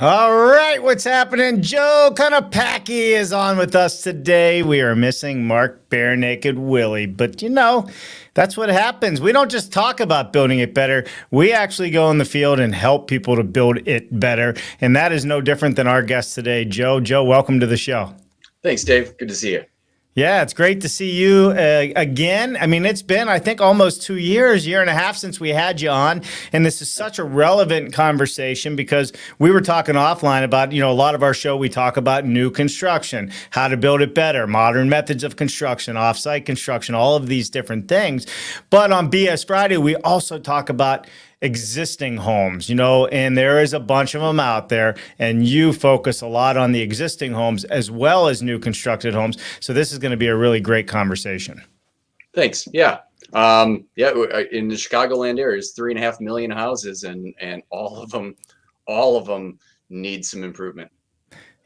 All right, what's happening? Joe Konopacki is on with us today. We are missing Mark Bare Naked Willie, but that's what happens. We don't just talk about building it better. We actually go in the field and help people to build it better. And that is no different than our guest today, Joe. Joe, welcome to the show. Thanks, Dave. Good to see you. Yeah, it's great to see you again. I mean, it's been, I think, almost 2 years, year and a half since we had you on. And this is such a relevant conversation because we were talking offline about, a lot of our show, we talk about new construction, how to build it better, modern methods of construction, offsite construction, all of these different things. But on BS Friday, we also talk about existing homes, and there is a bunch of them out there, and you focus a lot on the existing homes as well as new constructed homes. So this is going to be a really great conversation. Thanks. Yeah. In the Chicagoland area, there's 3.5 million houses, and all of them need some improvement.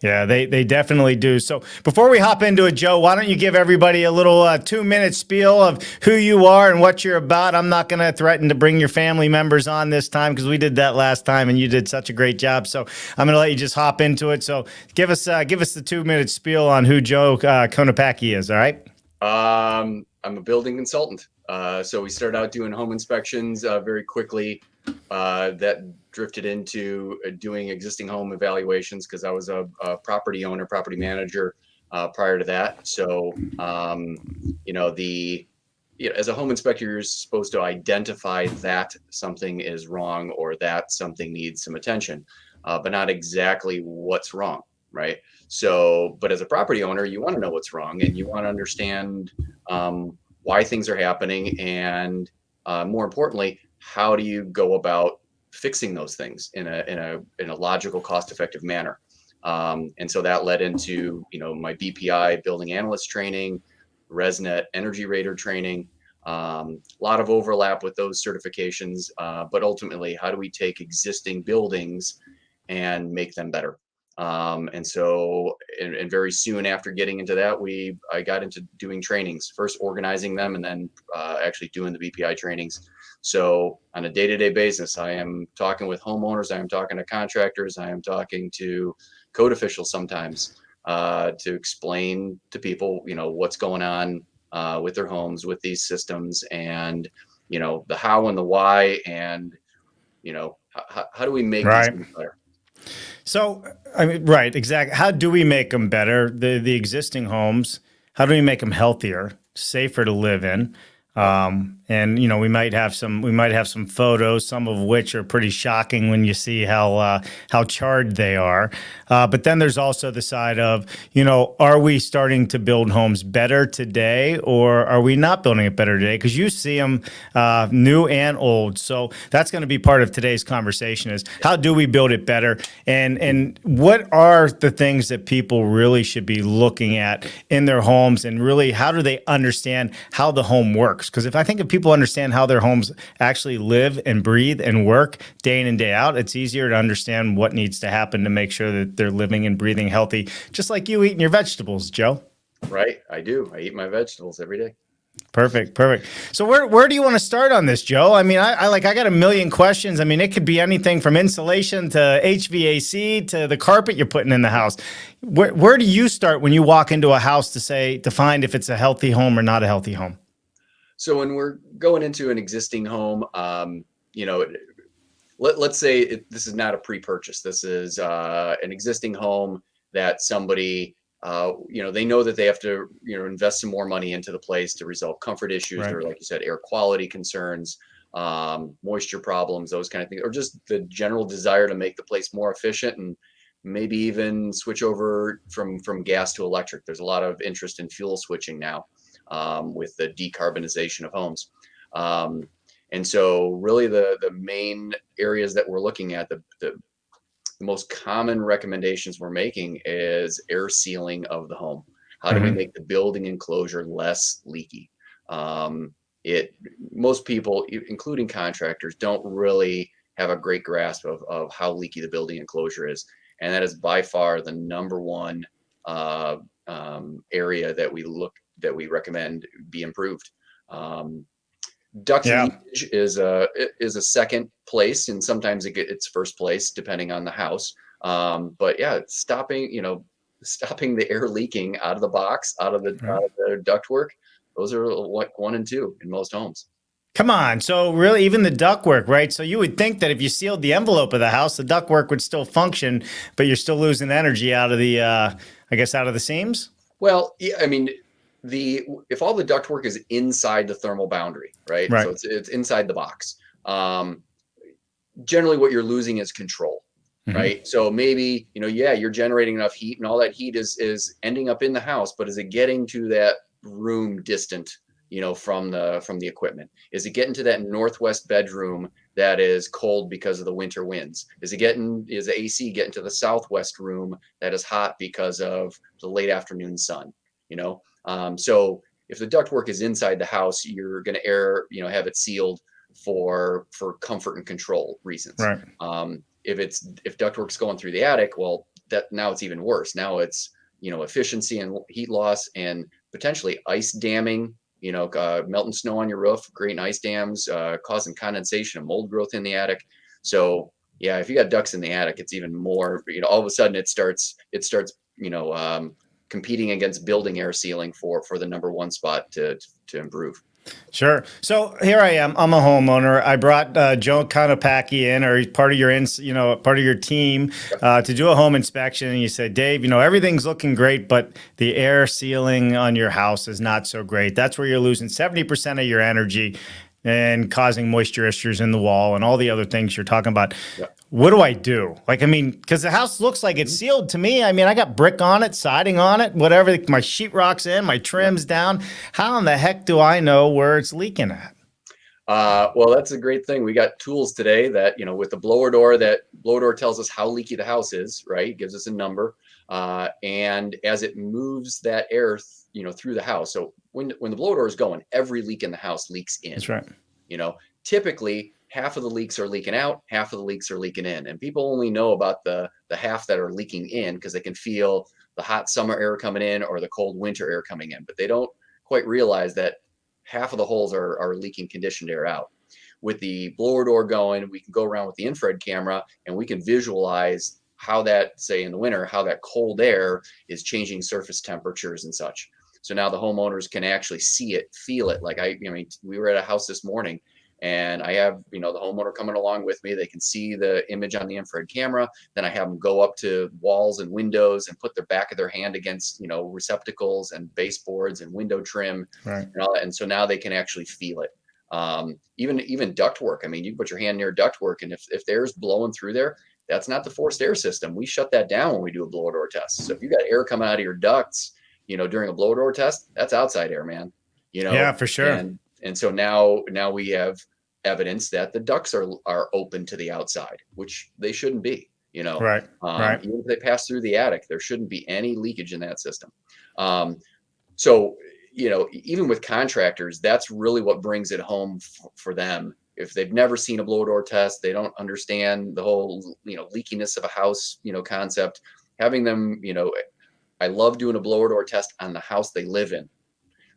Yeah, they definitely do. So before we hop into it, Joe, why don't you give everybody a little 2-minute spiel of who you are and what you're about? I'm not going to threaten to bring your family members on this time because we did that last time and you did such a great job. So I'm going to let you just hop into it. So give us the 2-minute spiel on who Joe Konopacki is. All right. I'm a building consultant. So we started out doing home inspections very quickly. That drifted into doing existing home evaluations because I was a property owner, property manager prior to that. So, as a home inspector, you're supposed to identify that something is wrong or that something needs some attention, but not exactly what's wrong, right? So, but as a property owner, you want to know what's wrong and you want to understand why things are happening, and more importantly, how do you go about fixing those things in a logical, cost-effective manner? And so that led into my BPI building analyst training, ResNet energy rater training. A lot of overlap with those certifications, but ultimately, how do we take existing buildings and make them better? And so very soon after getting into that, I got into doing trainings, first organizing them and then actually doing the BPI trainings. So on a day-to-day basis, I am talking with homeowners, I am talking to contractors, I am talking to code officials sometimes to explain to people, what's going on with their homes, with these systems, and the how and the why, and how do we make these things better? So, I mean, right, exactly. How do we make them better? The existing homes, how do we make them healthier, safer to live in? And we might have some photos, some of which are pretty shocking when you see how charred they are. But then there's also the side of, are we starting to build homes better today, or are we not building it better today? Because you see them new and old. So that's going to be part of today's conversation: is how do we build it better, and what are the things that people really should be looking at in their homes, and really how do they understand how the home works? Because if people understand how their homes actually live and breathe and work day in and day out, it's easier to understand what needs to happen to make sure that they're living and breathing healthy, just like you eating your vegetables, Joe. Right. I do. I eat my vegetables every day. Perfect. So where do you want to start on this, Joe? I mean, I got a million questions. I mean, it could be anything from insulation to HVAC to the carpet you're putting in the house. Where do you start when you walk into a house to find if it's a healthy home or not a healthy home? So when we're going into an existing home, let's say this is not a pre-purchase. This is an existing home that somebody, they know that they have to, invest some more money into the place to resolve comfort issues, Right. or like you said, air quality concerns, moisture problems, those kind of things, or just the general desire to make the place more efficient and maybe even switch over from gas to electric. There's a lot of interest in fuel switching now. With the decarbonization of homes. And so really the main areas that we're looking at, the most common recommendations we're making is air sealing of the home. How do we make the building enclosure less leaky? Most people, including contractors, don't really have a great grasp of how leaky the building enclosure is. And that is by far the number one area that we recommend be improved. Duct leakage is a second place, and sometimes it's first place depending on the house. But yeah, stopping the air leaking out of the box, out of Right. the ductwork. Those are like 1 and 2 in most homes. Come on. So really, even the ductwork, right? So you would think that if you sealed the envelope of the house, the ductwork would still function, but you're still losing energy out of the, I guess, out of the seams. Well, yeah, I mean, the if all the ductwork is inside the thermal boundary, right? Right. So it's inside the box. Um, Generally, what you're losing is control, Hmm. right? So maybe, yeah, you're generating enough heat, and all that heat is ending up in the house, but is it getting to that room distant, from the equipment? Is it getting to that northwest bedroom that is cold because of the winter winds? Is the AC getting to the southwest room that is hot because of the late afternoon sun? So if the ductwork is inside the house, you're going to have it sealed for comfort and control reasons. Right. If ductwork's going through the attic, well, that now it's even worse. Now it's efficiency and heat loss and potentially ice damming. Melting snow on your roof, creating ice dams, causing condensation and mold growth in the attic. So yeah, if you got ducts in the attic, it's even more. All of a sudden it starts competing against building air sealing for the number one spot to improve. Sure. So here I am. I'm a homeowner. I brought Joe Konopacki in, or he's part of your, part of your team, to do a home inspection. And you said, Dave, everything's looking great, but the air sealing on your house is not so great. That's where you're losing 70% of your energy and causing moisture issues in the wall and all the other things you're talking about. Yeah. What do I do? Because the house looks like it's sealed to me. I mean, I got brick on it, siding on it, whatever. My sheetrock's in, my trim's down. How in the heck do I know where it's leaking at? Well, that's a great thing. We got tools today that, with the blower door, that blower door tells us how leaky the house is, right? It gives us a number. And as it moves that air, through the house. So when the blower door is going, every leak in the house leaks in. That's right. Typically half of the leaks are leaking out, half of the leaks are leaking in. And people only know about the half that are leaking in because they can feel the hot summer air coming in or the cold winter air coming in, but they don't quite realize that half of the holes are leaking conditioned air out. With the blower door going, we can go around with the infrared camera and we can visualize how that, say in the winter, how that cold air is changing surface temperatures and such. So now the homeowners can actually see it, feel it. Like we were at a house this morning and I have, the homeowner coming along with me. They can see the image on the infrared camera. Then I have them go up to walls and windows and put their back of their hand against, receptacles and baseboards and window trim, Right. and all that. And so now they can actually feel it. Even ductwork. I mean, you can put your hand near ductwork, and if the air's blowing through there, that's not the forced air system. We shut that down when we do a blower door test. So if you got air coming out of your ducts, during a blower door test, that's outside air, man. Yeah, for sure. And so now we have evidence that the ducts are open to the outside, which they shouldn't be. Right. Right. Even if they pass through the attic, there shouldn't be any leakage in that system. So even with contractors, that's really what brings it home for them. If they've never seen a blower door test, they don't understand the whole leakiness of a house concept. Having them, I love doing a blower door test on the house they live in,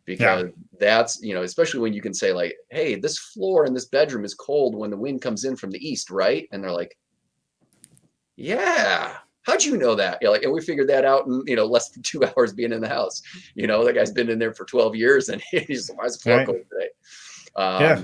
because that's, especially when you can say like, hey, this floor in this bedroom is cold when the wind comes in from the east, right? And they're like, yeah, how'd you know that? And we figured that out in, less than 2 hours being in the house. That guy's been in there for 12 years and he's like, why is the floor Right. cold today? Yeah.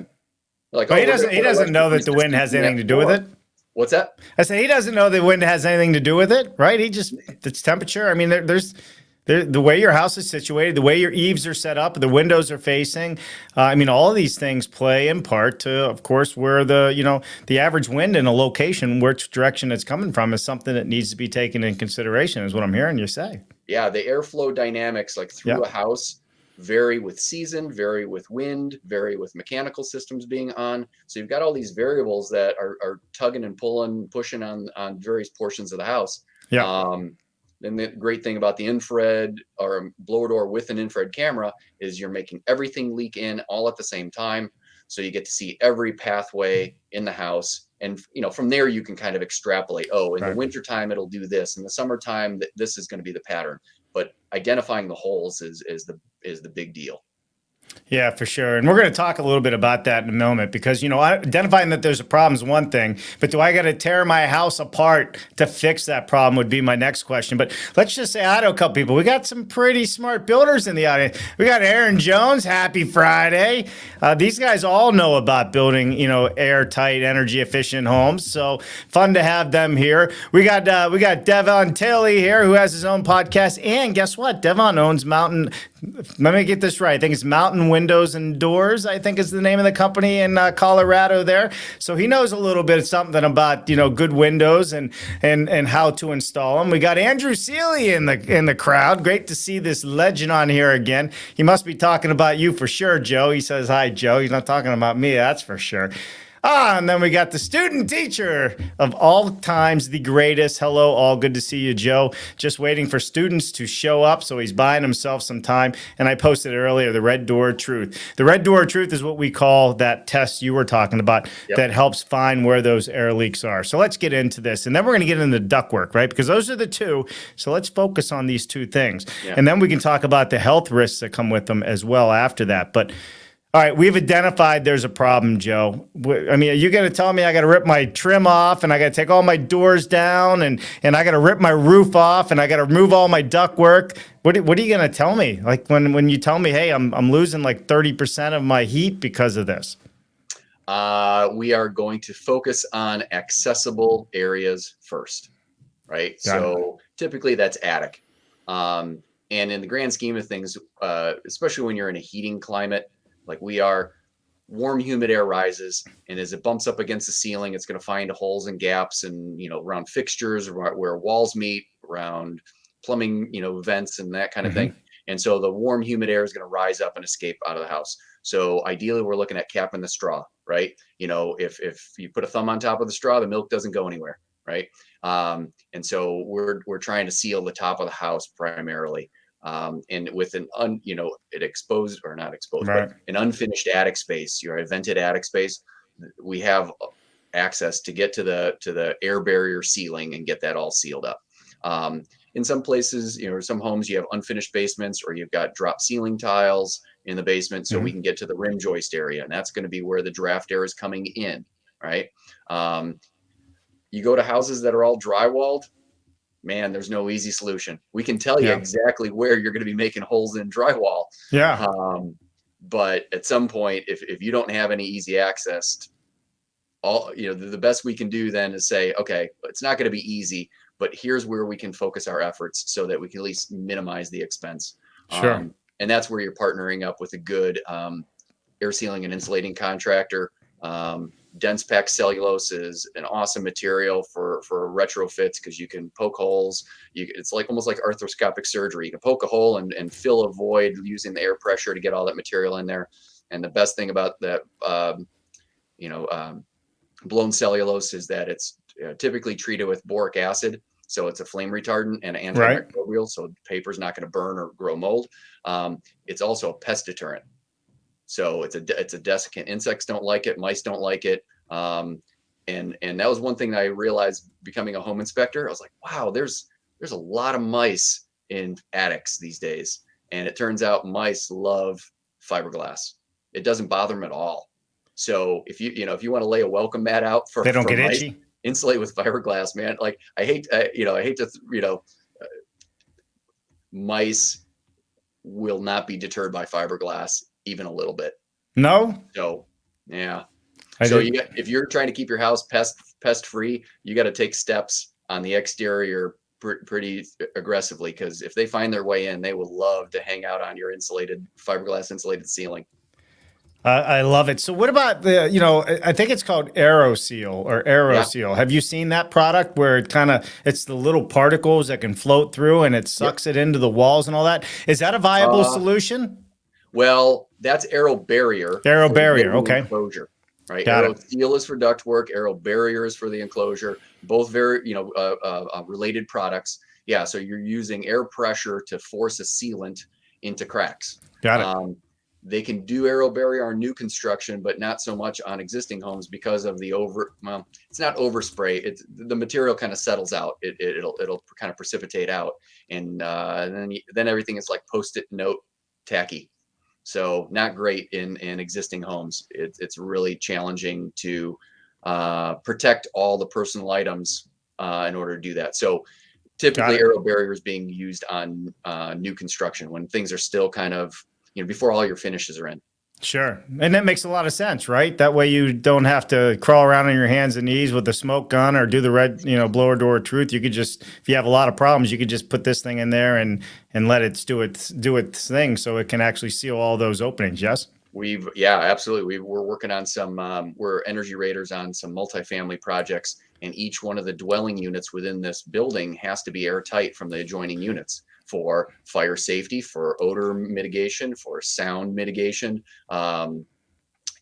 Like, But oh, he doesn't know that the wind has anything to do with it. What's that? I say he doesn't know the wind has anything to do with it, right? It's temperature. I mean, the way your house is situated, the way your eaves are set up, the windows are facing. I mean, all of these things play in part to, of course, where the average wind in a location, which direction it's coming from, is something that needs to be taken in consideration, is what I'm hearing you say. Yeah, the airflow dynamics, like through a house, vary with season, vary with wind, vary with mechanical systems being on. So you've got all these variables that are tugging and pulling, pushing on various portions of the house. Yeah. And the great thing about the infrared or blower door with an infrared camera is you're making everything leak in all at the same time. So you get to see every pathway in the house. And, from there you can kind of extrapolate, oh, in the wintertime, it'll do this. In the summertime, this is going to be the pattern. But identifying the holes is the big deal. Yeah, for sure. And we're going to talk a little bit about that in a moment because, identifying that there's a problem is one thing, but do I got to tear my house apart to fix that problem would be my next question. But let's just say hi to a couple people. We got some pretty smart builders in the audience. We got Aaron Jones. Happy Friday. These guys all know about building, airtight, energy efficient homes. So fun to have them here. We got Devon Tilley here who has his own podcast. And guess what? Devon owns Mountain. Let me get this right. I think it's Mountain Windows and Doors, I think is the name of the company in Colorado there. So he knows a little bit of something about, good windows and how to install them. We got Andrew Seeley in the crowd. Great to see this legend on here again. He must be talking about you for sure, Joe. He says, hi, Joe. He's not talking about me, that's for sure. And then we got the student teacher of all times, the greatest. Hello, all. Good to see you, Joe. Just waiting for students to show up, so he's buying himself some time. And I posted earlier, the Red Door Truth. The Red Door Truth is what we call that test you were talking about that helps find where those air leaks are. So let's get into this. And then we're going to get into ductwork, right? Because those are the two. So let's focus on these two things. Yeah. And then we can talk about the health risks that come with them as well after that. But all right, we've identified there's a problem, Joe. I mean, are you going to tell me I got to rip my trim off and I got to take all my doors down and I got to rip my roof off and I got to remove all my ductwork? What are you going to tell me? Like when you tell me, hey, I'm losing like 30% of my heat because of this? We are going to focus on accessible areas first, right? So typically that's attic. And in the grand scheme of things, especially when you're in a heating climate, like we are, warm, humid air rises, and as it bumps up against the ceiling, it's going to find holes and gaps and, around fixtures, where walls meet, around plumbing, vents and that kind of thing. And so the warm, humid air is going to rise up and escape out of the house. So ideally, we're looking at capping the straw, right? If you put a thumb on top of the straw, the milk doesn't go anywhere, right? And so we're trying to seal the top of the house primarily. And with it exposed or not exposed, right, but an unfinished attic space, a vented attic space, we have access to get to the air barrier ceiling and get that all sealed up. In some places, some homes you have unfinished basements or you've got drop ceiling tiles in the basement, so we can get to the rim joist area, and that's going to be where the draft air is coming in, right? You go to houses that are all drywalled. Man, there's no easy solution. We can tell you exactly where you're going to be making holes in drywall. Yeah. But at some point, if you don't have any easy access, the best we can do then is say, okay, it's not going to be easy, but here's where we can focus our efforts so that we can at least minimize the expense. Sure. And that's where you're partnering up with a good air sealing and insulating contractor. Dense packed cellulose is an awesome material for retrofits because you can poke holes. It's like almost like arthroscopic surgery. You can poke a hole and fill a void using the air pressure to get all that material in there. And the best thing about that, blown cellulose is that it's typically treated with boric acid. So it's a flame retardant and antimicrobial. Right. So the paper's not going to burn or grow mold. It's also a pest deterrent. So it's a desiccant. Insects don't like it. Mice don't like it. And that was one thing that I realized becoming a home inspector. I was like, wow, there's a lot of mice in attics these days. And it turns out mice love fiberglass. It doesn't bother them at all. So if you want to lay a welcome mat out they don't get mice, itchy. Insulate with fiberglass, man. Like I hate to mice will not be deterred by fiberglass even a little bit. No. So yeah. If you're trying to keep your house pest free, you got to take steps on the exterior pretty aggressively, because if they find their way in, they will love to hang out on your fiberglass insulated ceiling. I love it. So what about I think it's called AeroSeal or AeroSeal. Yeah. Have you seen that product where it's the little particles that can float through and it sucks it into the walls and all that? Is that a viable solution? Well, that's Aero Barrier. Aero Barrier, okay. Enclosure, right? AeroSeal is for ductwork. Aero Barrier is for the enclosure. Both very, related products. Yeah, so you're using air pressure to force a sealant into cracks. Got it. They can do Aero Barrier on new construction, but not so much on existing homes because of the it's not overspray. It's the material kind of settles out. It'll kind of precipitate out, and then everything is like Post-it note tacky. So not great in existing homes. It's really challenging to protect all the personal items in order to do that. So Got typically it. aero barriers being used on new construction when things are still kind of, before all your finishes are in. Sure. And that makes a lot of sense, right? That way you don't have to crawl around on your hands and knees with a smoke gun or do the red, blower door of truth. You could just, if you have a lot of problems, you could just put this thing in there and let it do its thing so it can actually seal all those openings. Yes? Yeah, absolutely. We're working on some, we're energy raters on some multifamily projects, and each one of the dwelling units within this building has to be airtight from the adjoining units for fire safety, for odor mitigation, for sound mitigation,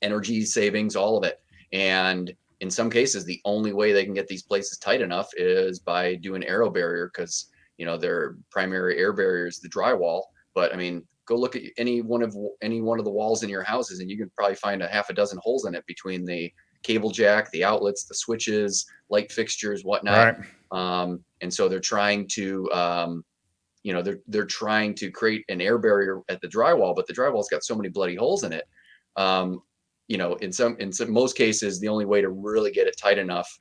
energy savings, all of it. And in some cases, the only way they can get these places tight enough is by doing aero barrier, because their primary air barrier is the drywall. But I mean, go look at any one of the walls in your houses, and you can probably find a half a dozen holes in it between the cable jack, the outlets, the switches, light fixtures, whatnot. Right. And so they're trying to, they're trying to create an air barrier at the drywall, but the drywall's got so many bloody holes in it. In most cases, the only way to really get it tight enough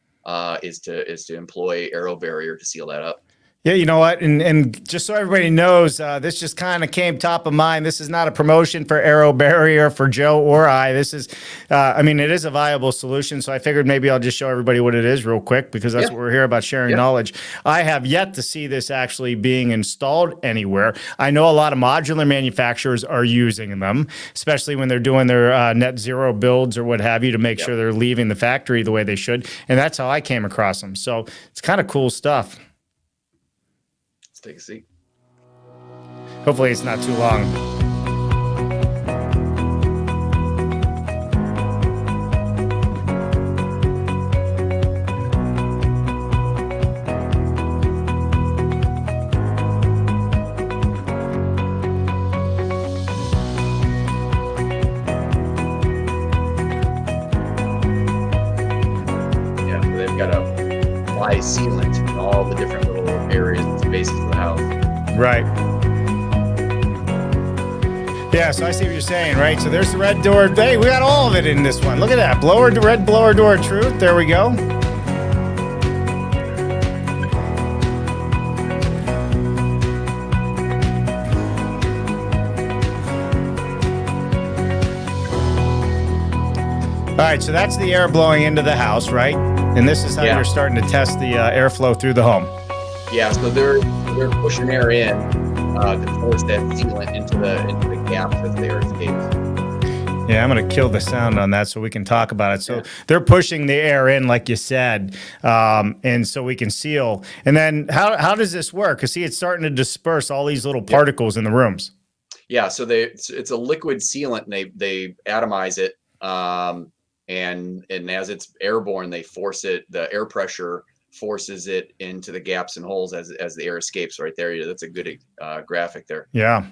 is to employ aero barrier to seal that up. Yeah, you know what? And just so everybody knows, this just kind of came top of mind. This is not a promotion for Aero Barrier for Joe or I. This is, it is a viable solution. So I figured maybe I'll just show everybody what it is real quick, because that's what we're here about, sharing knowledge. I have yet to see this actually being installed anywhere. I know a lot of modular manufacturers are using them, especially when they're doing their net zero builds or what have you, to make sure they're leaving the factory the way they should. And that's how I came across them. So it's kind of cool stuff. Take a seat. Hopefully it's not too long. Yeah, so they've got a fly sealant in all the different little areas and spaces of the house. Right. Yeah, so I see what you're saying, right? So there's the red door. Hey, we got all of it in this one. Look at that. Red blower door of truth. There we go. All right, so that's the air blowing into the house, right? And this is how you're starting to test the airflow through the home. Yeah, so they're pushing air in to force that sealant into the gaps as the air escapes. Yeah, I'm going to kill the sound on that so we can talk about it. So they're pushing the air in, like you said, and so we can seal. And then how does this work? Because see, it's starting to disperse all these little particles in the rooms. Yeah, so it's a liquid sealant, and they atomize it, and as it's airborne, they force it. The air pressure forces it into the gaps and holes as the air escapes. Right there, that's a good graphic there. Yeah.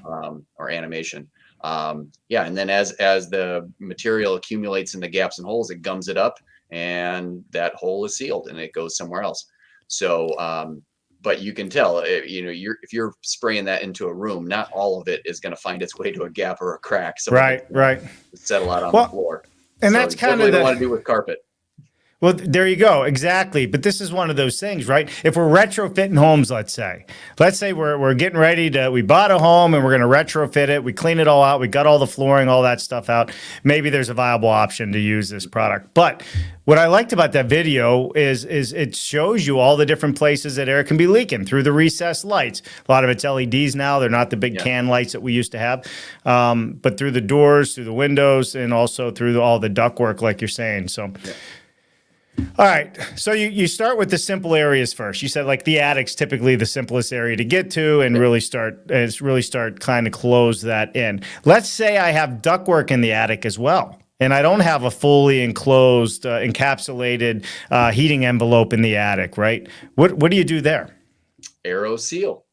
Or animation. And then as the material accumulates in the gaps and holes, it gums it up, and that hole is sealed, and it goes somewhere else. So, but you can tell, if you're spraying that into a room, not all of it is going to find its way to a gap or a crack. Right. Settle out on the floor. And that's kind of what want to do with carpet. Well, there you go. Exactly. But this is one of those things, right? If we're retrofitting homes, let's say we're getting ready we bought a home and we're going to retrofit it. We clean it all out. We got all the flooring, all that stuff out. Maybe there's a viable option to use this product. But what I liked about that video is it shows you all the different places that air can be leaking through the recessed lights. A lot of it's LEDs now. They're not the big can lights that we used to have, but through the doors, through the windows, and also through all the ductwork, like you're saying. So. Yeah. All right. So you start with the simple areas first. You said like the attic's typically the simplest area to get to and really start kind of close that in. Let's say I have ductwork in the attic as well, and I don't have a fully enclosed, encapsulated heating envelope in the attic, right? What do you do there? Aero seal.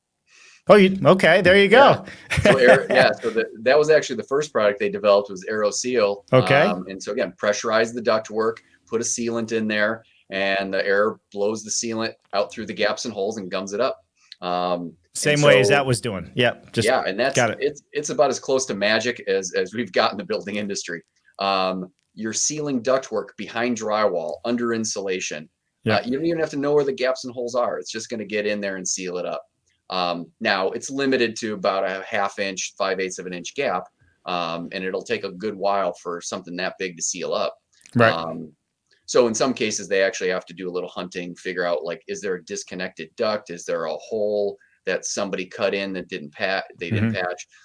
Oh, okay. There you go. Yeah. So that was actually the first product they developed, was Aero Seal. Okay. And so again, pressurize the ductwork, put a sealant in there, and the air blows the sealant out through the gaps and holes and gums it up. And Same way as that so, was doing. Yep. Just yeah, and got it. it's about as close to magic as we've got in the building industry. You're sealing ductwork behind drywall, under insulation. Yep. You don't even have to know where the gaps and holes are. It's just going to get in there and seal it up. Now it's limited to about a 1/2 inch, 5/8 of an inch gap, and it'll take a good while for something that big to seal up. Right. So in some cases, they actually have to do a little hunting, figure out like, is there a disconnected duct? Is there a hole that somebody cut in that didn't patch?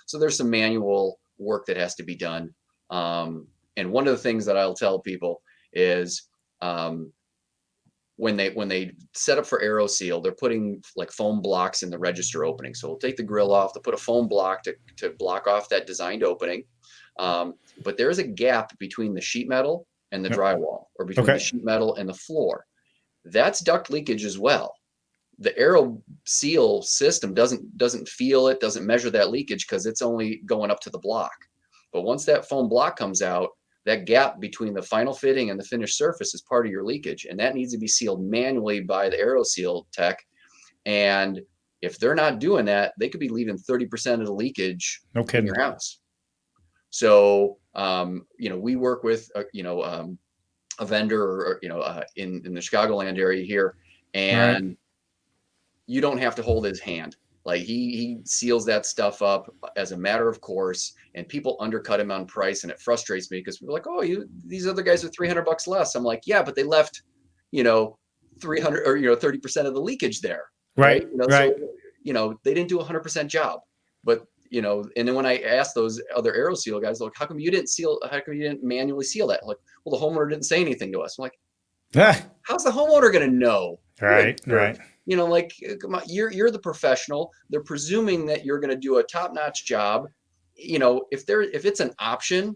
So there's some manual work that has to be done. And one of the things that I'll tell people is when they set up for aero seal, they're putting like foam blocks in the register opening. So we'll take the grill off, they'll put a foam block to block off that designed opening. But there is a gap between the sheet metal and the drywall, or between the sheet metal and the floor. That's duct leakage as well. The aero seal system doesn't feel it, doesn't measure that leakage because it's only going up to the block. But once that foam block comes out, that gap between the final fitting and the finished surface is part of your leakage, and that needs to be sealed manually by the aero seal tech. And if they're not doing that, they could be leaving 30% of the leakage in your house. So, we work with, a vendor, or, in the Chicagoland area here, and you don't have to hold his hand. Like he seals that stuff up as a matter of course, and people undercut him on price, and it frustrates me because people are like, oh, these other guys are $300 less. I'm like, yeah, but they left, 300 or 30% of the leakage there, right? So, they didn't do 100% job, but and then when I asked those other aero seal guys, like, how come you didn't manually seal that? Like, well, the homeowner didn't say anything to us. I'm like, how's the homeowner going to know? Right. Like, come on, you're the professional. They're presuming that you're going to do a top-notch job. If it's an option,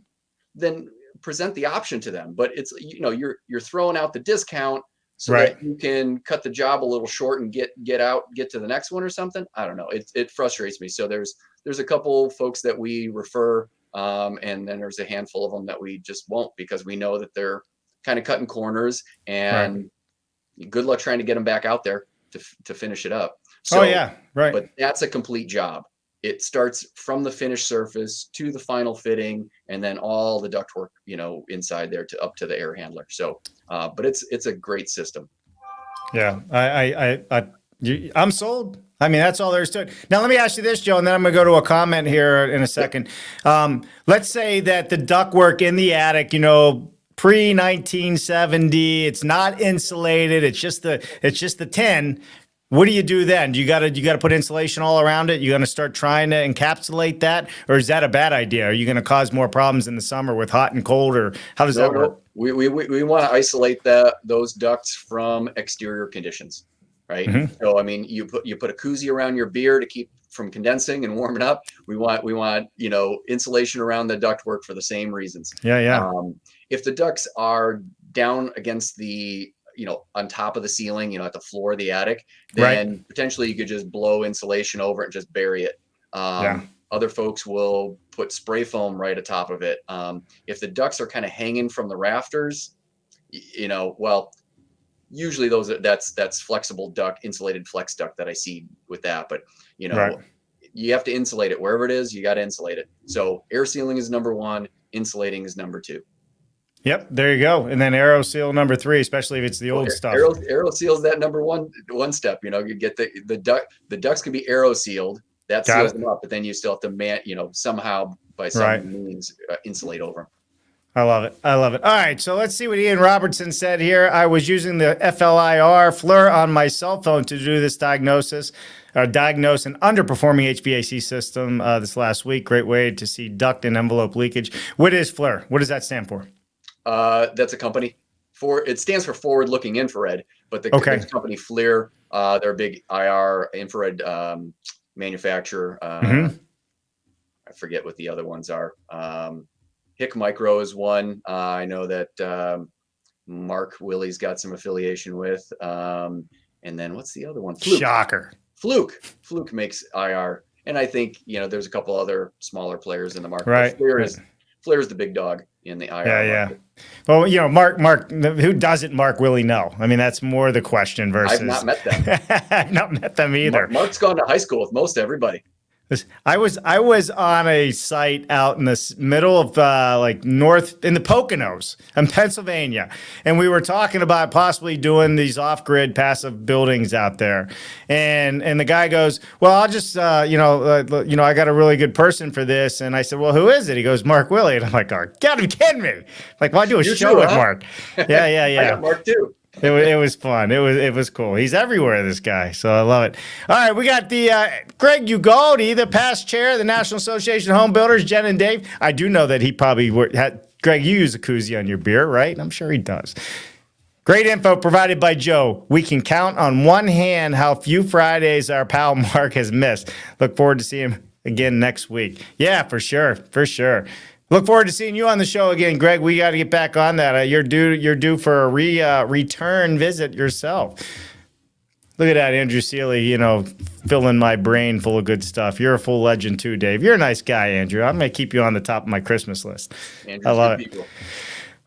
then present the option to them. But it's, you're throwing out the discount so that you can cut the job a little short and get to the next one or something. I don't know. It frustrates me. So there's a couple folks that we refer, and then there's a handful of them that we just won't, because we know that they're kind of cutting corners, and good luck trying to get them back out there to finish it up. So, but that's a complete job. It starts from the finished surface to the final fitting, and then all the ductwork, inside there up to the air handler. So, but it's a great system. Yeah, I'm sold. I mean, that's all there is to it. Now, let me ask you this, Joe, and then I'm going to go to a comment here in a second. Let's say that the ductwork in the attic, pre-1970, it's not insulated. It's just the tin. What do you do then? You got to put insulation all around it? You're going to start trying to encapsulate that, or is that a bad idea? Are you going to cause more problems in the summer with hot and cold, or how does that work? We want to isolate those ducts from exterior conditions, right? So I mean, you put a koozie around your beer to keep from condensing and warming up. We want insulation around the ductwork for the same reasons. If the ducts are down against the on top of the ceiling, at the floor of the attic, then potentially you could just blow insulation over it and just bury it. Other folks will put spray foam right atop of it. If the ducts are kind of hanging from the rafters, well, usually that's flexible duct, insulated flex duct that I see with that. But you have to insulate it wherever it is. You got to insulate it. So air sealing is number one. Insulating is number two. Yep, there you go. And then aero seal number three, especially if it's the old stuff. Aero seal is that number one step. You get the duct. The ducts can be aero sealed. That seals them up, but then you still have to somehow by some means insulate over them. I love it. All right, so let's see what Ian Robertson said here. I was using the FLIR on my cell phone to do this diagnose an underperforming HVAC system this last week. Great way to see duct and envelope leakage. What is FLIR? What does that stand for? That's a company. It stands for forward-looking infrared, but the company FLIR, they're a big IR infrared manufacturer. I forget what the other ones are. Hick Micro is one. I know that Mark Willie's got some affiliation with. And then what's the other one? Fluke. Shocker. Fluke makes IR. And I think, there's a couple other smaller players in the market. FLIR Flair's the big dog in the IR Yeah. market. Well, Mark, who doesn't Mark really know? I mean, that's more the question I've not versus met them. I've not met them either. Mark's gone to high school with most everybody. I was on a site out in the middle of like north in the Poconos in Pennsylvania, and we were talking about possibly doing these off-grid passive buildings out there. And the guy goes, "Well, I'll just I got a really good person for this." And I said, "Well, who is it?" He goes, "Mark Willie." And I'm like, "Oh, gotta be kidding me!" Like, why do a You show too, with huh? Mark? Yeah. I got Mark too. It was fun. It was cool. He's everywhere, this guy. So I love it. All right, we got the Greg Ugaldi, the past chair of the National Association of Home Builders, Jen and Dave. I do know that he probably had. Greg, you use a koozie on your beer, right? I'm sure he does. Great info provided by Joe. We can count on one hand how few Fridays our pal Mark has missed. Look forward to seeing him again next week. Yeah, for sure. For sure. Look forward to seeing you on the show again, Greg. We got to get back on that. You're due for a return visit yourself. Look at that, Andrew Seeley, filling my brain full of good stuff. You're a full legend too, Dave. You're a nice guy, Andrew. I'm going to keep you on the top of my Christmas list. Andrew's I love it. people.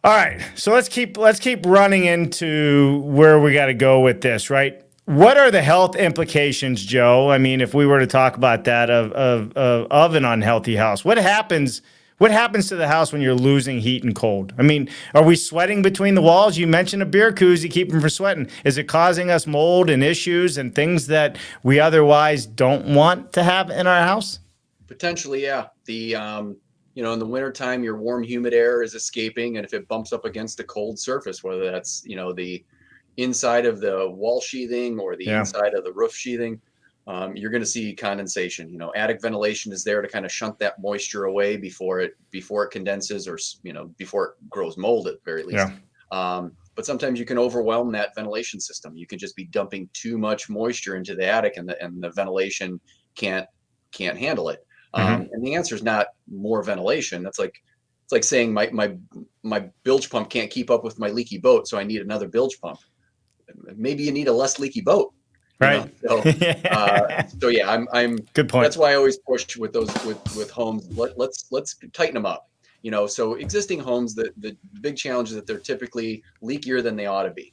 All right, so let's keep running into where we got to go with this, right? What are the health implications, Joe? I mean, if we were to talk about that of an unhealthy house, what happens? What happens to the house when you're losing heat and cold? I mean, are we sweating between the walls? You mentioned a beer koozie, keep them from sweating. Is it causing us mold and issues and things that we otherwise don't want to have in our house? Potentially, yeah. The in the wintertime, your warm, humid air is escaping, and if it bumps up against a cold surface, whether that's the inside of the wall sheathing or the inside of the roof sheathing, you're going to see condensation. Attic ventilation is there to kind of shunt that moisture away before it condenses or before it grows mold at the very least. Yeah. But sometimes you can overwhelm that ventilation system. You can just be dumping too much moisture into the attic, and the ventilation can't handle it. And the answer is not more ventilation. It's like saying my bilge pump can't keep up with my leaky boat, so I need another bilge pump. Maybe you need a less leaky boat. Right. So yeah, I'm good point. That's why I always push with those with homes. Let's tighten them up. So existing homes, the big challenge is that they're typically leakier than they ought to be.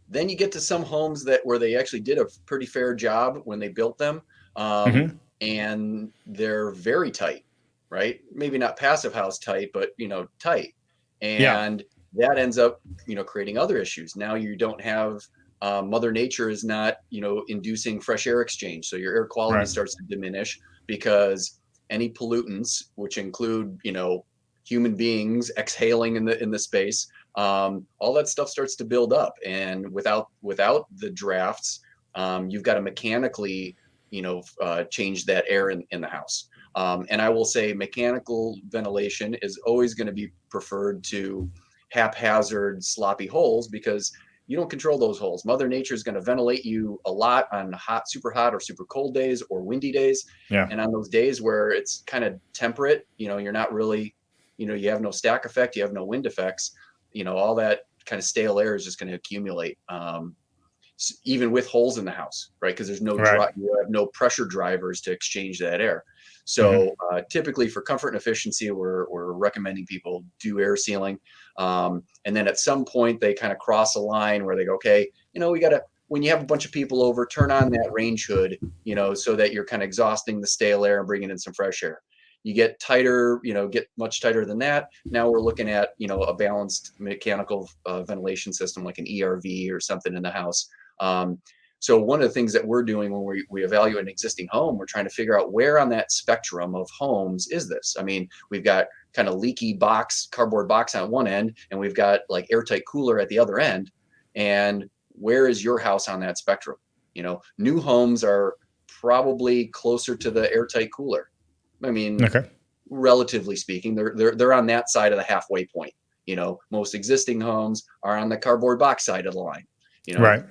Then you get to some homes where they actually did a pretty fair job when they built them, and they're very tight, right? Maybe not passive house tight, but tight, and that ends up creating other issues. Now you don't have Mother Nature is not, inducing fresh air exchange. So your air quality starts to diminish because any pollutants, which include, human beings exhaling in the space, all that stuff starts to build up. And without the drafts, you've got to mechanically, change that air in the house. And I will say mechanical ventilation is always going to be preferred to haphazard, sloppy holes, because you don't control those holes. Mother Nature is going to ventilate you a lot on super hot or super cold days or windy days. Yeah. And on those days where it's kind of temperate, you're not really, you have no stack effect, you have no wind effects, all that kind of stale air is just going to accumulate, even with holes in the house, right? Because there's you have no pressure drivers to exchange that air. So typically for comfort and efficiency, we're recommending people do air sealing. And then at some point they kind of cross a line where they go, okay, we got to, when you have a bunch of people over, turn on that range hood, so that you're kind of exhausting the stale air and bringing in some fresh air. You get tighter, get much tighter than that. Now we're looking at, a balanced mechanical ventilation system like an ERV or something in the house. So one of the things that we're doing when we evaluate an existing home, we're trying to figure out where on that spectrum of homes is this. I mean, we've got kind of leaky cardboard box on one end, and we've got like airtight cooler at the other end. And where is your house on that spectrum? New homes are probably closer to the airtight cooler. I mean, relatively speaking, they're on that side of the halfway point. Most existing homes are on the cardboard box side of the line. Right.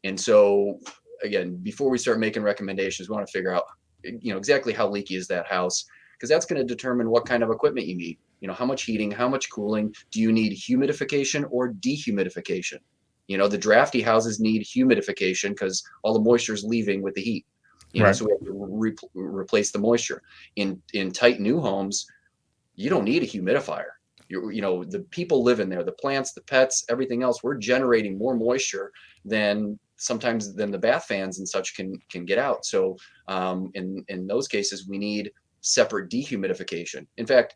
And so again, before we start making recommendations, we want to figure out, exactly how leaky is that house, because that's going to determine what kind of equipment you need. How much heating, how much cooling. Do you need humidification or dehumidification? The drafty houses need humidification because all the moisture is leaving with the heat. So we have to replace the moisture. In tight new homes, you don't need a humidifier. The people live in there, the plants, the pets, everything else. We're generating more moisture than sometimes than the bath fans and such can get out. So in those cases, we need separate dehumidification. In fact,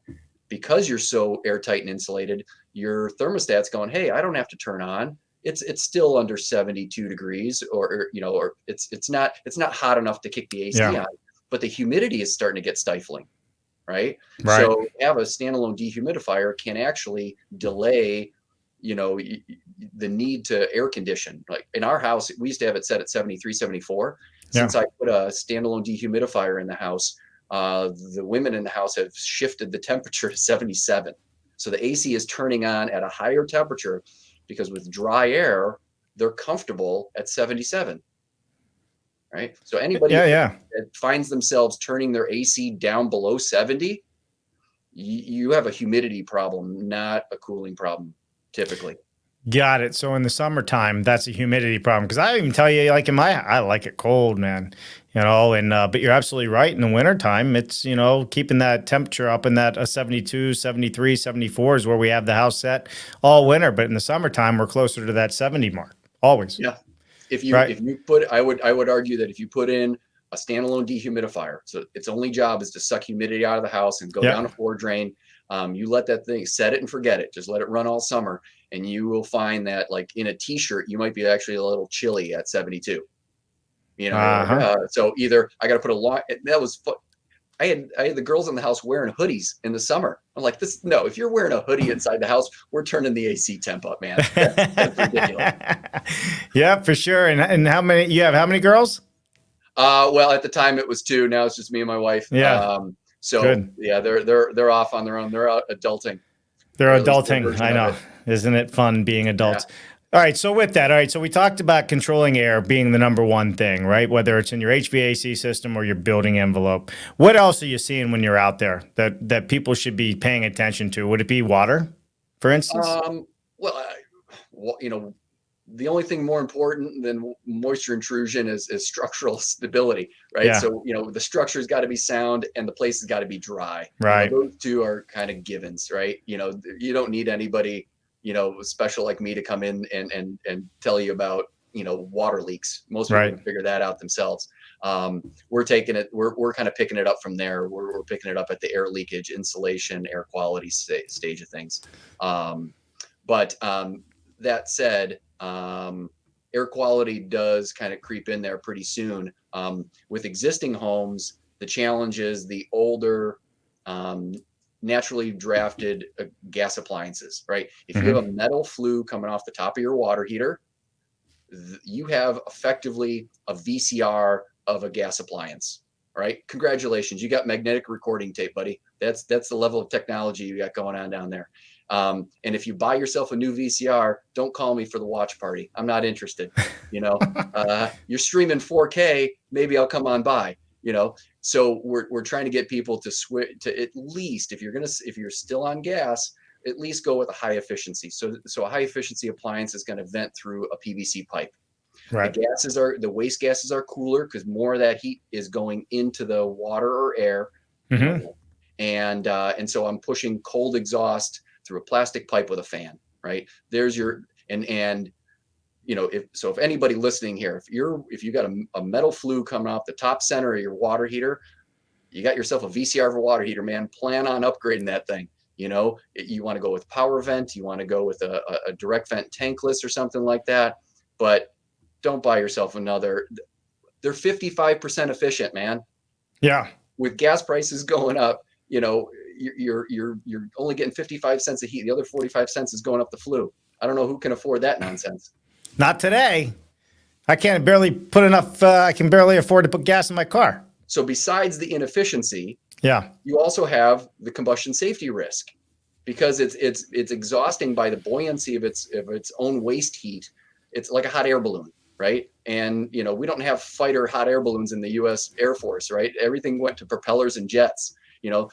because you're so airtight and insulated, your thermostat's going, hey, I don't have to turn on. It's still under 72 degrees, or it's not hot enough to kick the AC on, but the humidity is starting to get stifling. Right. So have a standalone dehumidifier can actually delay, the need to air condition. Like in our house, we used to have it set at 73, 74. Since I put a standalone dehumidifier in the house, the women in the house have shifted the temperature to 77. So the AC is turning on at a higher temperature because with dry air, they're comfortable at 77. Right. So anybody that finds themselves turning their AC down below 70, you have a humidity problem, not a cooling problem, typically. Got it. So in the summertime, that's a humidity problem. Because I even tell you, like I like it cold, man. But you're absolutely right. In the wintertime, it's, keeping that temperature up in that 72, 73, 74 is where we have the house set all winter. But in the summertime, we're closer to that 70 mark, always. Yeah. If you put, I would argue that if you put in a standalone dehumidifier, so its only job is to suck humidity out of the house and go down a floor drain. You let that thing, set it and forget it. Just let it run all summer, and you will find that, like in a t-shirt, you might be actually a little chilly at 72. So either I got to put a lot. That was I had the girls in the house wearing hoodies in the summer. I'm like, no, if you're wearing a hoodie inside the house, we're turning the AC temp up, man. That's ridiculous. Yeah, for sure. And how many girls? Well, at the time it was 2. Now it's just me and my wife. Yeah. Good. Yeah, they're off on their own. They're out adulting. They're adulting. I know. Isn't it fun being adults? Yeah. All right. So with that, so we talked about controlling air being the number one thing, right? Whether it's in your HVAC system or your building envelope. What else are you seeing when you're out there that people should be paying attention to? Would it be water, for instance? The only thing more important than moisture intrusion is structural stability, right? Yeah. So, the structure's got to be sound and the place has got to be dry. Right. Those two are kind of givens, right? You don't need anybody, special like me to come in and tell you about, water leaks. Most people can figure that out themselves. We're taking it, we're kind of picking it up from there. We're picking it up at the air leakage, insulation, air quality stage of things. But that said, air quality does kind of creep in there pretty soon. With existing homes, the challenge is the older, naturally drafted gas appliances, right? If you have a metal flue coming off the top of your water heater, you have effectively a VCR of a gas appliance. All right. Congratulations. You got magnetic recording tape, buddy. That's the level of technology you got going on down there. And if you buy yourself a new VCR, don't call me for the watch party. I'm not interested. You're streaming 4K. Maybe I'll come on by, So we're trying to get people to switch to, at least if you're still on gas, at least go with a high efficiency. So a high efficiency appliance is going to vent through a PVC pipe. Right. The waste gases are cooler because more of that heat is going into the water or air. And so I'm pushing cold exhaust through a plastic pipe with a fan, right? There's your, if anybody listening here, if you got a metal flue coming off the top center of your water heater, you got yourself a VCR for water heater, man, plan on upgrading that thing. You want to go with power vent, you want to go with a direct vent tankless or something like that, but don't buy yourself another. They're 55% efficient, man. Yeah. With gas prices going up, you're only getting 55 cents of heat. The other 45 cents is going up the flue. I don't know who can afford that nonsense. Not today. I can barely afford to put gas in my car. So besides the inefficiency, yeah, you also have the combustion safety risk, because it's exhausting by the buoyancy of its own waste heat. It's like a hot air balloon, right? And we don't have fighter hot air balloons in the U.S. Air Force, right? Everything went to propellers and jets.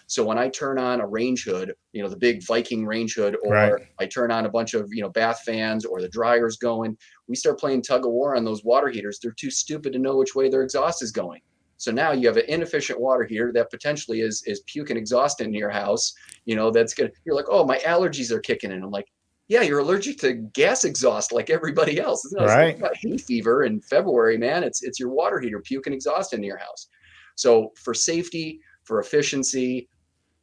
So when I turn on a range hood, the big Viking range hood, or I turn on a bunch of, bath fans, or the dryer's going, we start playing tug of war on those water heaters. They're too stupid to know which way their exhaust is going. So now you have an inefficient water heater that potentially is puking exhaust into your house. That's gonna. You're like, oh, my allergies are kicking in. I'm like, yeah, you're allergic to gas exhaust like everybody else. It's Right. not hay fever in February, man. It's your water heater puking exhaust into your house. So for safety, for efficiency,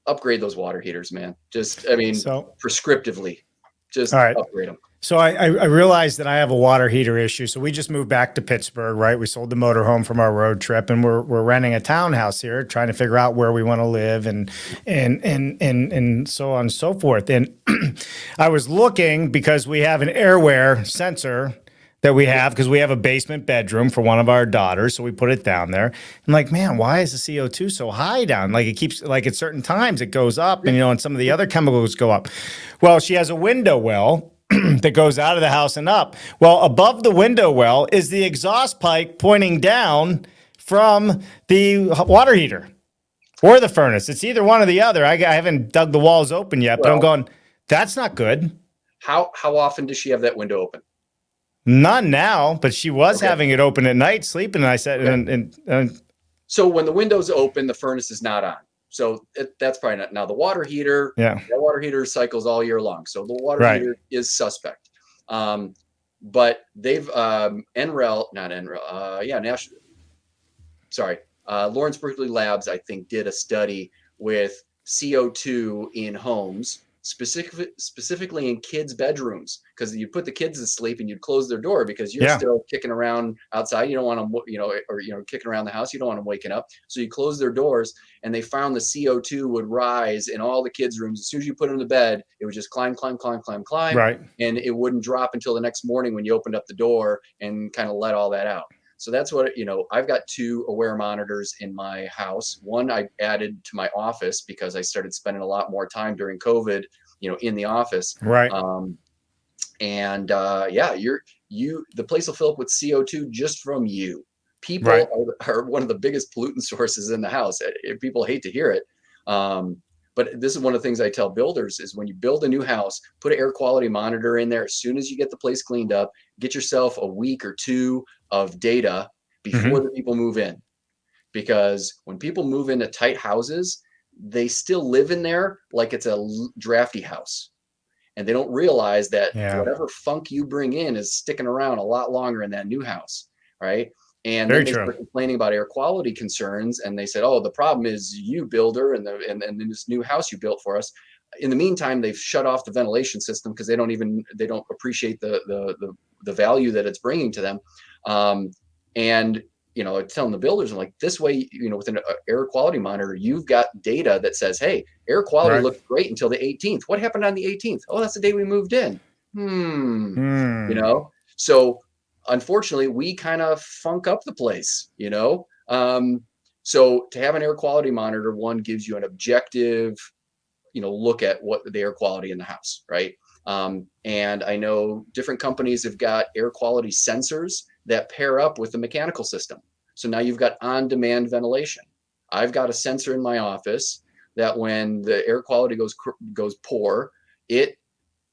upgrade those water heaters, man. Just, I mean, So, prescriptively, all just right. upgrade them. So I realized that I have a water heater issue. So we just moved back to Pittsburgh, right? We sold the motorhome from our road trip, and we're renting a townhouse here, trying to figure out where we want to live, and so on and so forth. And I was looking because we have an airware sensor that we have because we have a basement bedroom for one of our daughters, so we put it down there. I'm like, man, why is the CO2 so high down? Like it keeps like at certain times it goes up, and some of the other chemicals go up. Well, she has a window well that goes out of the house and up. Well, above the window well is the exhaust pipe pointing down from the water heater or the furnace. It's either one or the other. I haven't dug the walls open yet, but I'm going, that's not good. How often does she have that window open? Not now, but she was Okay. having it open at night, sleeping. And I said, Okay. So when the window's open, the furnace is not on. So that's probably not. Now the water heater, yeah, that water heater cycles all year long. So the water right. heater is suspect. But they've NREL, not NREL, National. Sorry, Lawrence Berkeley Labs, I think, did a study with CO2 in homes, specifically in kids' bedrooms, because you put the kids to sleep and you'd close their door because you're still kicking around outside. You don't want them, or kicking around the house. You don't want them waking up. So you close their doors, and they found the CO2 would rise in all the kids' rooms. As soon as you put them to bed, it would just climb, Right. and it wouldn't drop until the next morning when you opened up the door and kind of let all that out. So that's what, I've got 2 aware monitors in my house. One I added to my office because I started spending a lot more time during COVID, in the office. Right. The place will fill up with CO2 just from you. People Right. are one of the biggest pollutant sources in the house. People hate to hear it. But this is one of the things I tell builders is when you build a new house, put an air quality monitor in there as soon as you get the place cleaned up, get yourself a week or 2 of data before the people move in. Because when people move into tight houses, they still live in there like it's a drafty house. And they don't realize that whatever funk you bring in is sticking around a lot longer in that new house, right? And then they start complaining about air quality concerns, and they said, "Oh, the problem is you, builder, and this new house you built for us." In the meantime, they've shut off the ventilation system because they don't appreciate the value that it's bringing to them. Telling the builders, I'm like, this way, with an air quality monitor, you've got data that says, hey, air quality looked great until the 18th. What happened on the 18th? Oh, that's the day we moved in. So unfortunately, we kind of funk up the place, So to have an air quality monitor, one gives you an objective, look at what the air quality in the house, right? And I know different companies have got air quality sensors that pair up with the mechanical system. So now you've got on-demand ventilation. I've got a sensor in my office that when the air quality goes poor, it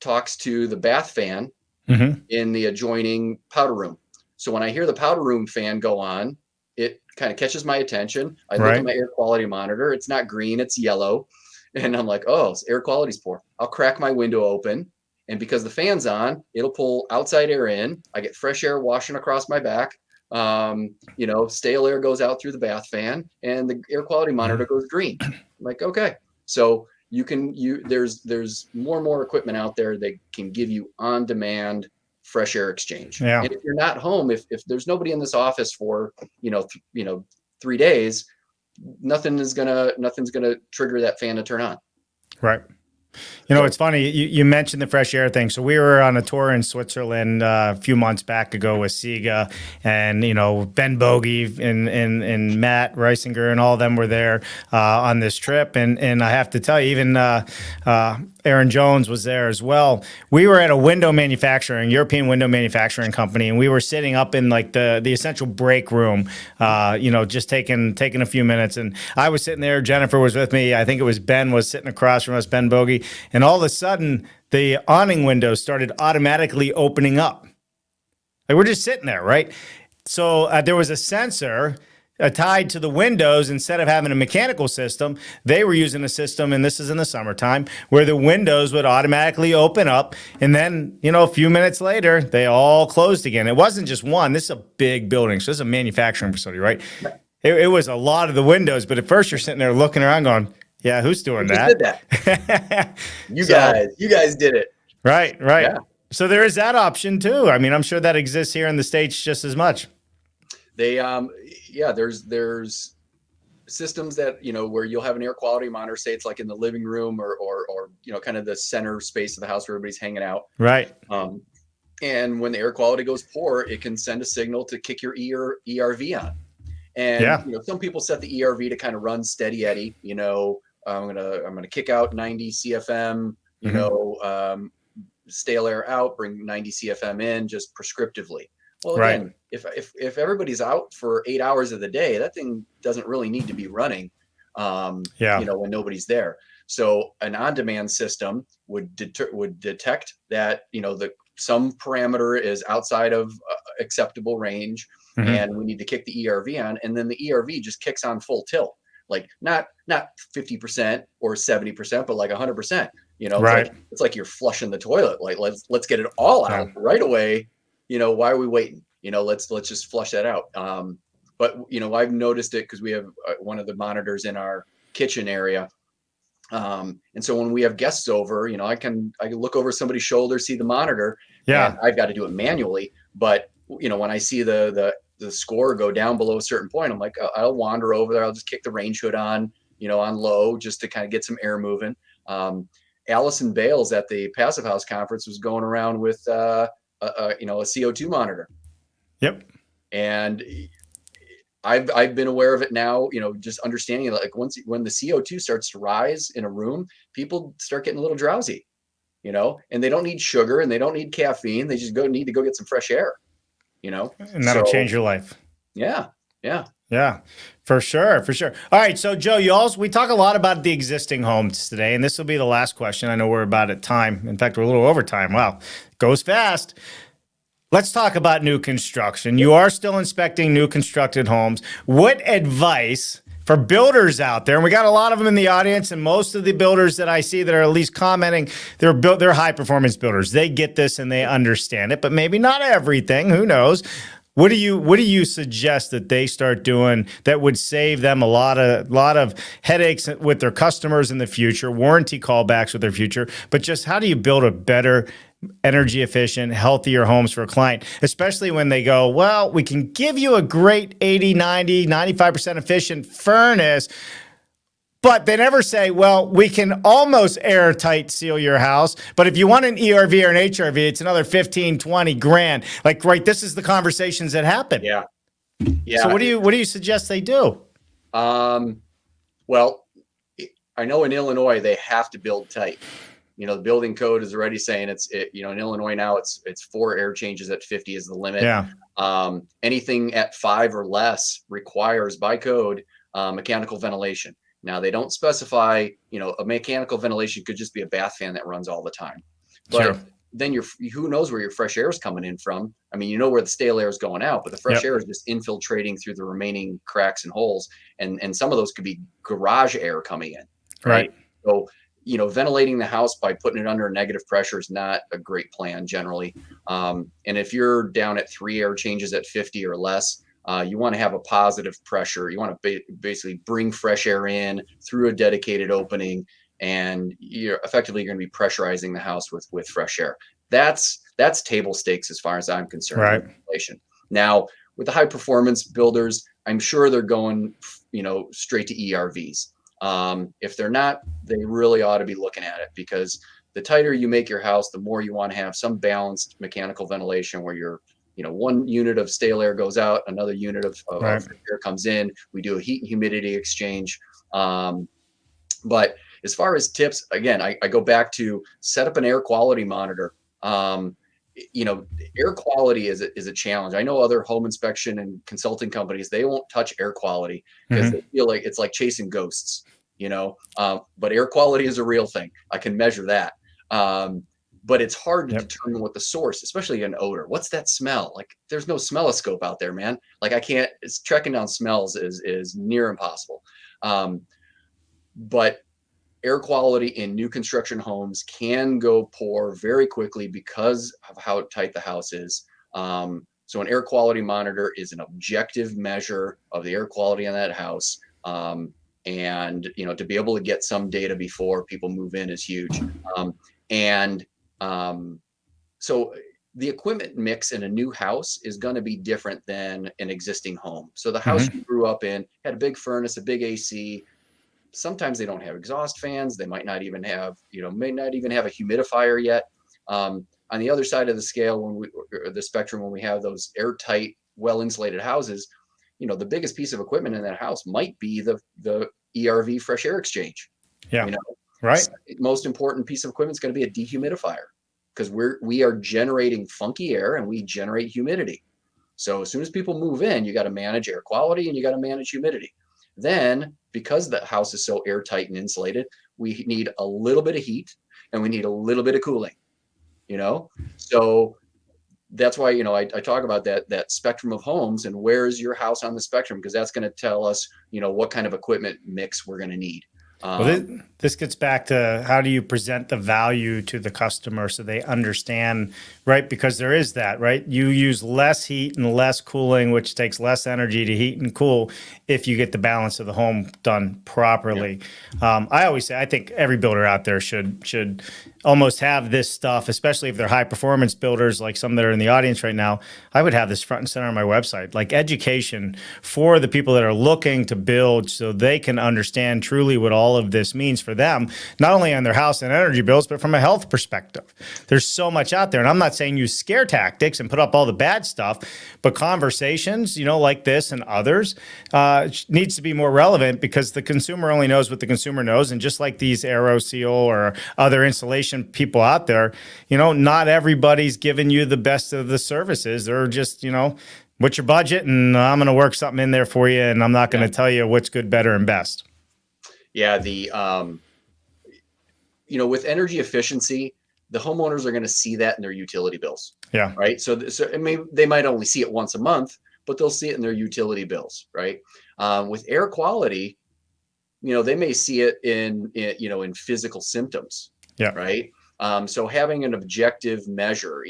talks to the bath fan in the adjoining powder room. So when I hear the powder room fan go on, it kind of catches my attention. I look at my air quality monitor. It's not green, it's yellow. And I'm like, oh, air quality's poor. I'll crack my window open. And because the fan's on, it'll pull outside air in. I get fresh air washing across my back. Stale air goes out through the bath fan, and the air quality monitor goes green. I'm like, okay. So there's more and more equipment out there that can give you on-demand fresh air exchange. Yeah. And if you're not home, if there's nobody in this office for 3 days, nothing's gonna trigger that fan to turn on. Right. It's funny. You mentioned the fresh air thing. So we were on a tour in Switzerland a few months back ago with Siga, and Ben Bogey and Matt Reisinger and all of them were there on this trip. And I have to tell you, even Aaron Jones was there as well. We were at a European window manufacturing company, and we were sitting up in like the essential break room, just taking a few minutes. And I was sitting there. Jennifer was with me. I think it was Ben was sitting across from us, Ben Bogey. And all of a sudden, the awning windows started automatically opening up. Like we're just sitting there, right? So there was a sensor tied to the windows. Instead of having a mechanical system, they were using a system, and this is in the summertime, where the windows would automatically open up. And then, a few minutes later, they all closed again. It wasn't just one. This is a big building. So this is a manufacturing facility, right? It was a lot of the windows. But at first, you're sitting there looking around going, yeah, who's doing Who just that? did that? You guys did it. Right. Yeah. So there is that option too. I mean, I'm sure that exists here in the States just as much. They, there's systems that, where you'll have an air quality monitor, say it's like in the living room or kind of the center space of the house where everybody's hanging out. Right. And when the air quality goes poor, it can send a signal to kick your ERV on. And, some people set the ERV to kind of run steady Eddie, I'm going to kick out 90 CFM, stale air out, bring 90 CFM in just prescriptively. Well, again, if everybody's out for 8 hours of the day, that thing doesn't really need to be running, when nobody's there. So an on-demand system would detect that, some parameter is outside of acceptable range, and we need to kick the ERV on, and then the ERV just kicks on full tilt. Like not 50% or 70%, but like 100%. It's like you're flushing the toilet. Like let's get it all out right away. Why are we waiting? Let's just flush that out. But I've noticed it because we have one of the monitors in our kitchen area. And so when we have guests over, I can look over somebody's shoulder, see the monitor. Yeah. And I've got to do it manually. But when I see the score go down below a certain point, I'm like, oh, I'll wander over there. I'll just kick the range hood on, on low, just to kind of get some air moving. Allison Bales at the Passive House conference was going around with a CO2 monitor. Yep. And I've been aware of it now, just understanding like when the CO2 starts to rise in a room, people start getting a little drowsy, and they don't need sugar and they don't need caffeine. They just need to go get some fresh air, and that'll change your life. Yeah. Yeah, for sure. All right. So Joe, we talk a lot about the existing homes today, and this will be the last question. I know we're about at time. In fact, we're a little over time. Wow. It goes fast. Let's talk about new construction. You are still inspecting new constructed homes. What advice for builders out there, and we got a lot of them in the audience, and most of the builders that I see that are at least commenting, they're high performance builders. They get this and they understand it, but maybe not everything. Who knows? What do you suggest that they start doing that would save them a lot of headaches with their customers in the future, warranty callbacks with their future, but just how do you build a better, energy efficient, healthier homes for a client, especially when they go, well, we can give you a great 80, 90, 95% efficient furnace, but they never say, well, we can almost airtight seal your house, but if you want an ERV or an HRV, it's another 15, 20 grand. Like, right, this is the conversations that happen. Yeah. So what do you suggest they do? Well, I know in Illinois, they have to build tight. The building code is already saying in Illinois now it's 4 air changes at 50 is the limit. Yeah. Anything at 5 or less requires by code mechanical ventilation. Now they don't specify, a mechanical ventilation could just be a bath fan that runs all the time. But sure. Then who knows where your fresh air is coming in from? I mean, where the stale air is going out, but the fresh air is just infiltrating through the remaining cracks and holes. And some of those could be garage air coming in. Right. So, ventilating the house by putting it under negative pressure is not a great plan generally. And if you're down at 3 air changes at 50 or less, you want to have a positive pressure. You want to basically bring fresh air in through a dedicated opening, and you're going to be pressurizing the house with fresh air. That's table stakes as far as I'm concerned. Right. Ventilation. Now, with the high performance builders, I'm sure they're going, straight to ERVs. If they're not, they really ought to be looking at it, because the tighter you make your house, the more you want to have some balanced mechanical ventilation where you're, one unit of stale air goes out, another unit of air comes in. We do a heat and humidity exchange. But as far as tips, again, I go back to set up an air quality monitor. Air quality is a challenge. I know other home inspection and consulting companies, they won't touch air quality because they feel like it's like chasing ghosts, but air quality is a real thing. I can measure that. but it's hard to Yep. determine what the source, especially an odor. What's that smell? Like there's no smelloscope out there, man. Like I can't, it's tracking down smells is near impossible. But air quality in new construction homes can go poor very quickly because of how tight the house is. So an air quality monitor is an objective measure of the air quality in that house. And to be able to get some data before people move in is huge. So the equipment mix in a new house is going to be different than an existing home. So the house you grew up in had a big furnace, a big AC. Sometimes they don't have exhaust fans. They might not even have, may not even have a humidifier yet. On the other side of the scale, the spectrum, when we have those airtight, well-insulated houses, the biggest piece of equipment in that house might be the ERV fresh air exchange. Yeah. Right. Most important piece of equipment is going to be a dehumidifier, because we are generating funky air and we generate humidity. So as soon as people move in, you got to manage air quality and you got to manage humidity. Then, because the house is so airtight and insulated, we need a little bit of heat and we need a little bit of cooling. So that's why I talk about that spectrum of homes and where's your house on the spectrum, because that's going to tell us what kind of equipment mix we're going to need. Well, this gets back to how do you present the value to the customer so they understand, right? Because there is that, right? You use less heat and less cooling, which takes less energy to heat and cool if you get the balance of the home done properly. Yeah. I always say I think every builder out there should almost have this stuff, especially if they're high performance builders like some that are in the audience right now. I would have this front and center on my website, like education for the people that are looking to build so they can understand truly what all of this means for them, not only on their house and energy bills, but from a health perspective. There's so much out there. And I'm not saying use scare tactics and put up all the bad stuff, but conversations, like this and others needs to be more relevant, because the consumer only knows what the consumer knows. And just like these AeroSeal or other insulation people out there, not everybody's giving you the best of the services. They're just, what's your budget? And I'm going to work something in there for you. And I'm not going to tell you what's good, better, and best. Yeah. With energy efficiency, the homeowners are going to see that in their utility bills. Yeah. Right. So they might only see it once a month, but they'll see it in their utility bills. Right. With air quality, they may see it in physical symptoms. Yeah. Right. So having an objective measure,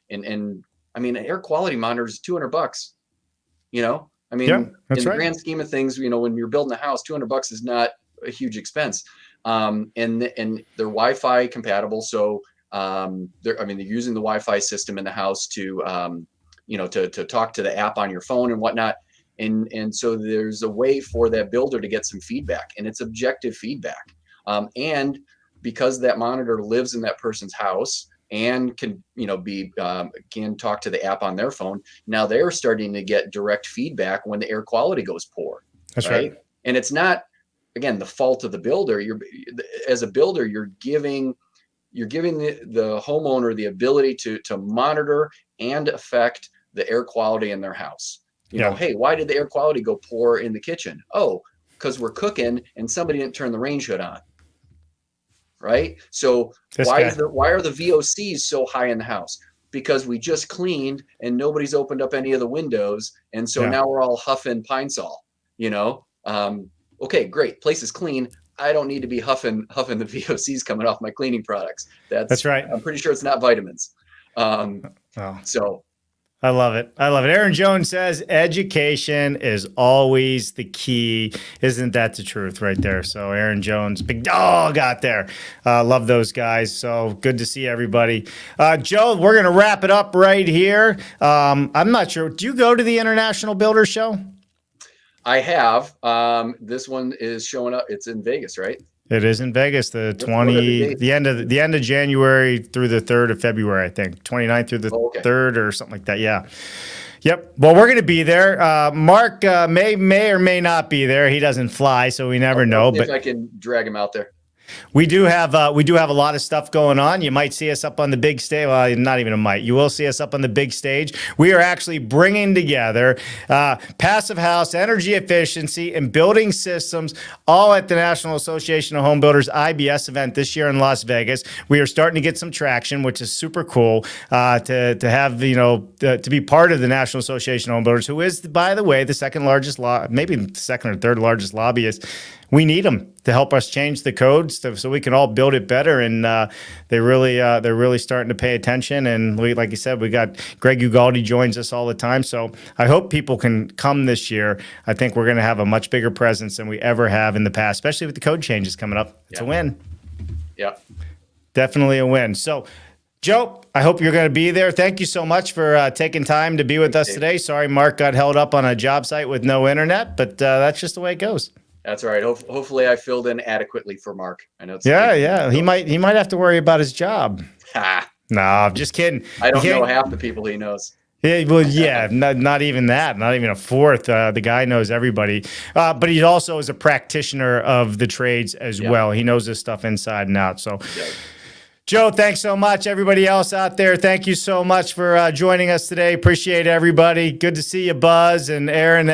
and I mean, an air quality monitor is $200. That's in the grand scheme of things, when you're building a house, $200 is not a huge expense. And they're Wi-Fi compatible. So they're using the Wi-Fi system in the house to talk to the app on your phone and whatnot. And so there's a way for that builder to get some feedback, and it's objective feedback. And because that monitor lives in that person's house and can talk to the app on their phone, now they're starting to get direct feedback when the air quality goes poor. That's right. And it's not, again, the fault of the builder. As a builder, you're giving the homeowner the ability to monitor and affect the air quality in their house. Hey, why did the air quality go poor in the kitchen? Oh, because we're cooking and somebody didn't turn the range hood on. Right. So why are the VOCs so high in the house? Because we just cleaned and nobody's opened up any of the windows. And so now we're all huffing Pine Sol, okay, great. Place is clean. I don't need to be huffing the VOCs coming off my cleaning products. That's right. I'm pretty sure it's not vitamins. So I love it. Aaron Jones says education is always the key. Isn't that the truth right there? So Aaron Jones, big dog out there. Love those guys. So good to see everybody. Joe, we're going to wrap it up right here. I'm not sure. Do you go to the International Builder Show? I have. This one is showing up. It's in Vegas, right? It is in Vegas, the end of January through the 3rd of February, I think. 29th through the 3rd or something like that. Yeah. Yep. Well, we're going to be there. Mark may or may not be there. He doesn't fly, so we never know. But if I can drag him out there. We do have a lot of stuff going on. You might see us up on the big stage. Well, not even a might. You will see us up on the big stage. We are actually bringing together passive house, energy efficiency, and building systems, all at the National Association of Home Builders IBS event this year in Las Vegas. We are starting to get some traction, which is super cool to have to be part of the National Association of Home Builders, who is, by the way, the second largest maybe the second or third largest lobbyist. We need them to help us change the codes so we can all build it better. And they're really starting to pay attention. And like you said, we got Greg Ugaldi joins us all the time. So I hope people can come this year. I think we're going to have a much bigger presence than we ever have in the past, especially with the code changes coming up. It's a win. Yeah, definitely a win. So, Joe, I hope you're going to be there. Thank you so much for taking time to be with us today. Sorry, Mark got held up on a job site with no internet, but that's just the way it goes. That's all right. Hopefully I filled in adequately for Mark. I know. Yeah. He might have to worry about his job. No, I'm just kidding. I don't know half the people he knows. Yeah, well, yeah, not even that, not even a fourth. The guy knows everybody, but he also is a practitioner of the trades as well. He knows this stuff inside and out. So. Yeah. Joe, thanks so much. Everybody else out there, thank you so much for joining us today. Appreciate everybody. Good to see you, Buzz and Aaron.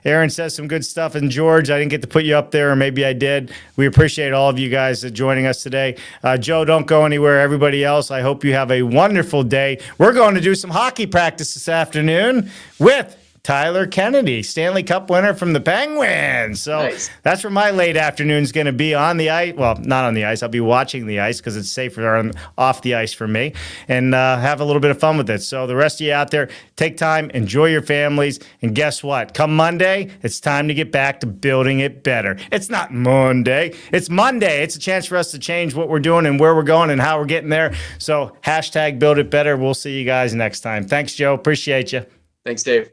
Aaron says some good stuff. And George, I didn't get to put you up there, or maybe I did. We appreciate all of you guys joining us today. Joe, don't go anywhere. Everybody else, I hope you have a wonderful day. We're going to do some hockey practice this afternoon with Tyler Kennedy, Stanley Cup winner from the Penguins. So nice. That's where my late afternoon's going to be, on the ice. Well, not on the ice. I'll be watching the ice because it's safer off the ice for me, and have a little bit of fun with it. So the rest of you out there, take time, enjoy your families, and guess what? Come Monday, it's time to get back to building it better. It's not Monday. It's Monday. It's a chance for us to change what we're doing and where we're going and how we're getting there. So #BuildItBetter. We'll see you guys next time. Thanks, Joe. Appreciate you. Thanks, Dave.